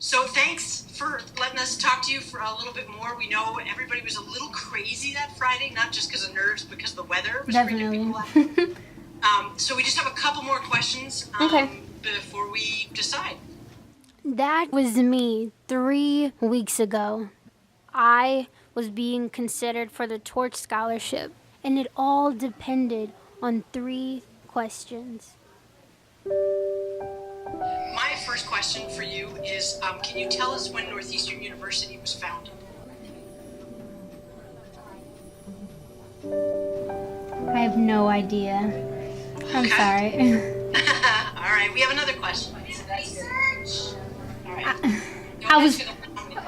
So thanks for letting us talk to you for a little bit more. We know everybody was a little crazy that Friday, not just because of nerves, but because the weather was freaking people out. So we just have a couple more questions before we decide. That was me 3 weeks ago. I was being considered for the Torch Scholarship, and it all depended on 3 questions. My first question for you is, can you tell us when Northeastern University was founded? I have no idea. I'm sorry. All right, we have another question. Research. All right.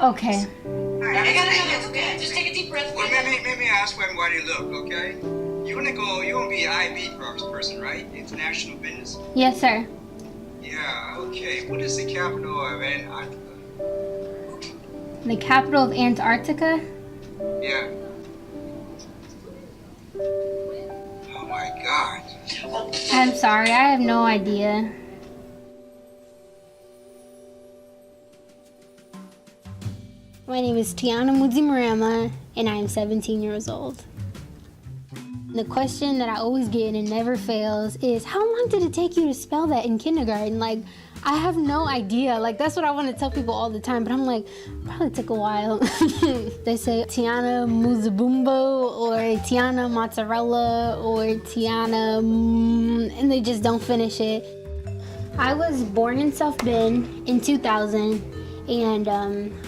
Okay. All right, I got it. Okay. Just take a deep breath. Well, let me ask when while you look, okay? You're gonna be an IB person, right? International business. Yes, sir. Yeah, okay. What is the capital of Antarctica? The capital of Antarctica? Yeah. Oh my God. I'm sorry, I have no idea. My name is Tiana Mudzimarama, and I am 17 years old. The question that I always get and never fails is, how long did it take you to spell that in kindergarten? Like, I have no idea. Like, that's what I want to tell people all the time, but I'm like, probably took a while. They say Tiana Muzabumbo or Tiana Mozzarella or Tiana, and they just don't finish it. I was born in South Bend in 2000, and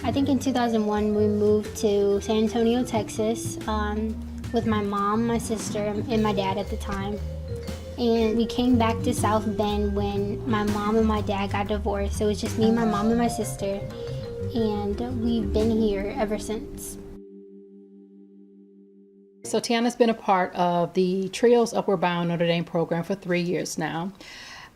I think in 2001 we moved to San Antonio, Texas, with my mom, my sister, and my dad at the time. And we came back to South Bend when my mom and my dad got divorced. So it was just me, my mom, and my sister. And we've been here ever since. So Tiana's been a part of the Trios Upward Bound Notre Dame program for 3 years now.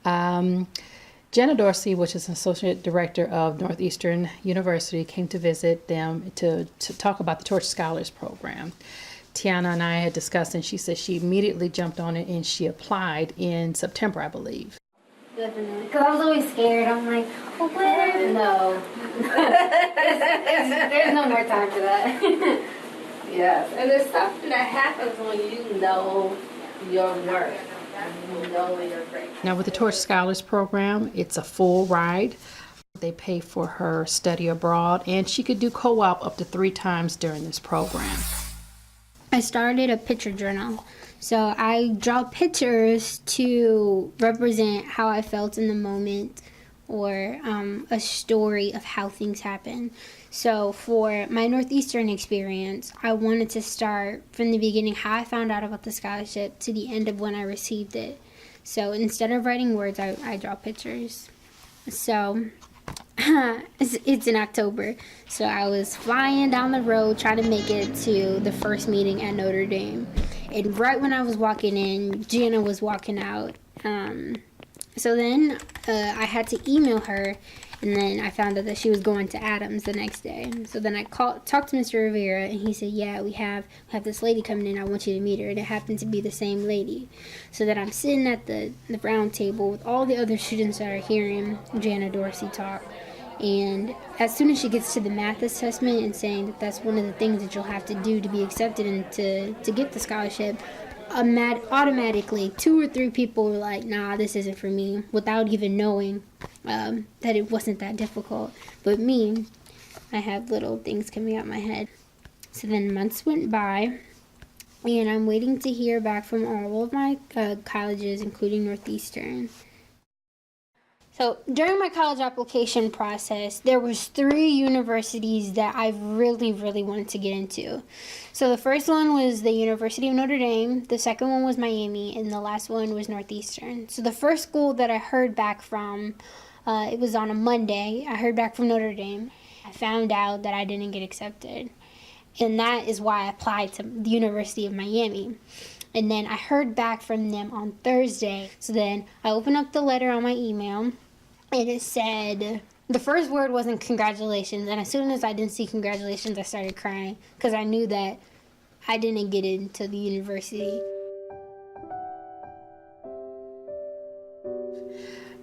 Jenna Dorsey, which is an associate director of Northeastern University, came to visit them to talk about the Torch Scholars program. Tiana and I had discussed, and she said she immediately jumped on it and she applied in September, I believe. Definitely. Because I was always scared. I'm like, oh, what? No. There's no more time for that. Yes, and there's stuff that happens when you know your worth. You know you're great. Now with the Torch Scholars program, it's a full ride. They pay for her study abroad, and she could do co-op up to 3 times during this program. I started a picture journal. So I draw pictures to represent how I felt in the moment, or a story of how things happen. So for my Northeastern experience, I wanted to start from the beginning, how I found out about the scholarship, to the end of when I received it. So instead of writing words, I draw pictures. So it's in October. So I was flying down the road trying to make it to the first meeting at Notre Dame. And right when I was walking in, Gianna was walking out. So then I had to email her, and then I found out that she was going to Adams the next day. So then I talked to Mr. Rivera, and he said, yeah, we have this lady coming in. I want you to meet her. And it happened to be the same lady. So then I'm sitting at the round table with all the other students that are hearing Jana Dorsey talk. And as soon as she gets to the math assessment and saying that that's one of the things that you'll have to do to be accepted and to get the scholarship, automatically 2 or 3 people were like, nah, this isn't for me, without even knowing that it wasn't that difficult. But me, I have little things coming out my head. So then months went by, and I'm waiting to hear back from all of my colleges, including Northeastern. So during my college application process, there was 3 universities that I really, really wanted to get into. So the first one was the University of Notre Dame, the second one was Miami, and the last one was Northeastern. So the first school that I heard back from, it was on a Monday, I heard back from Notre Dame. I found out that I didn't get accepted. And that is why I applied to the University of Miami. And then I heard back from them on Thursday. So then I opened up the letter on my email, and it said, the first word wasn't congratulations, and as soon as I didn't see congratulations, I started crying because I knew that I didn't get into the university.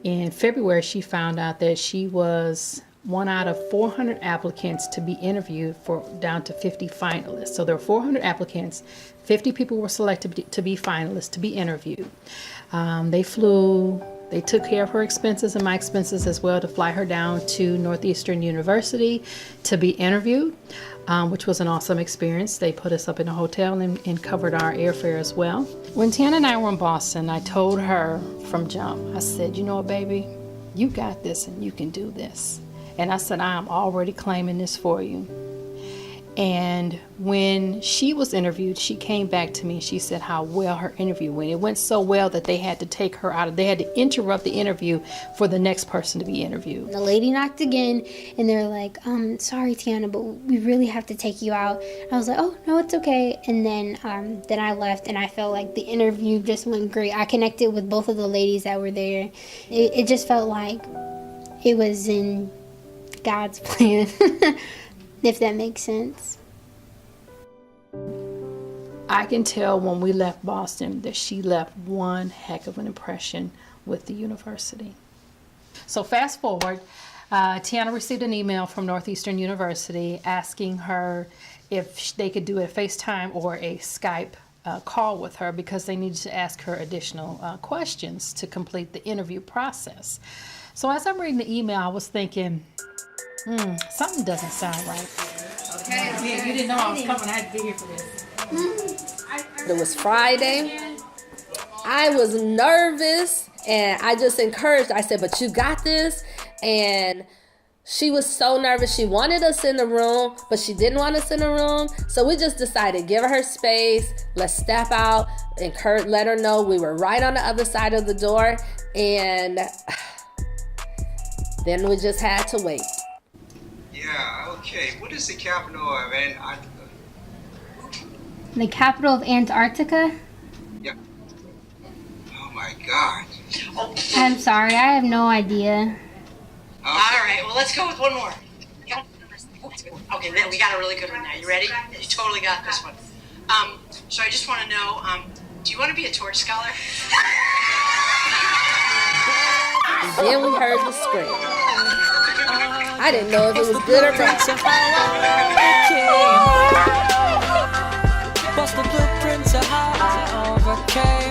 In February, she found out that she was one out of 400 applicants to be interviewed for down to 50 finalists. So there were 400 applicants, 50 people were selected to be finalists, to be interviewed. They flew, they took care of her expenses and my expenses as well to fly her down to Northeastern University to be interviewed, which was an awesome experience. They put us up in a hotel and covered our airfare as well. When Tiana and I were in Boston, I told her from jump, I said, you know what, baby, you got this and you can do this. And I said, I'm already claiming this for you. And when she was interviewed, she came back to me and she said how well her interview went. It went so well that they had to take her out they had to interrupt the interview for the next person to be interviewed. The lady knocked again and they're like, sorry, Tiana, but we really have to take you out. I was like, oh, no, it's okay. And then I left and I felt like the interview just went great. I connected with both of the ladies that were there. It just felt like it was in God's plan. If that makes sense. I can tell when we left Boston that she left one heck of an impression with the university. So fast forward, Tiana received an email from Northeastern University asking her if they could do a FaceTime or a Skype call with her because they needed to ask her additional questions to complete the interview process. So as I'm reading the email, I was thinking, something doesn't sound right. Okay. Yeah, you didn't know I was coming. I had to be here for this. It was Friday. I was nervous and I just encouraged. I said, but you got this. And she was so nervous. She wanted us in the room, but she didn't want us in the room. So we just decided, give her space. Let's step out, let her know we were right on the other side of the door. And then we just had to wait. Yeah, okay. What is the capital of Antarctica? The capital of Antarctica? Yeah. Oh my God. Oh, I'm sorry, I have no idea. Okay. all right, well, let's go with one more. Okay, then we got a really good one now. You ready? You totally got this one. So I just want to know, do you want to be a torch scholar? Then we heard the scream. I didn't know if it was good or bad. What's the blueprint to how I overcame?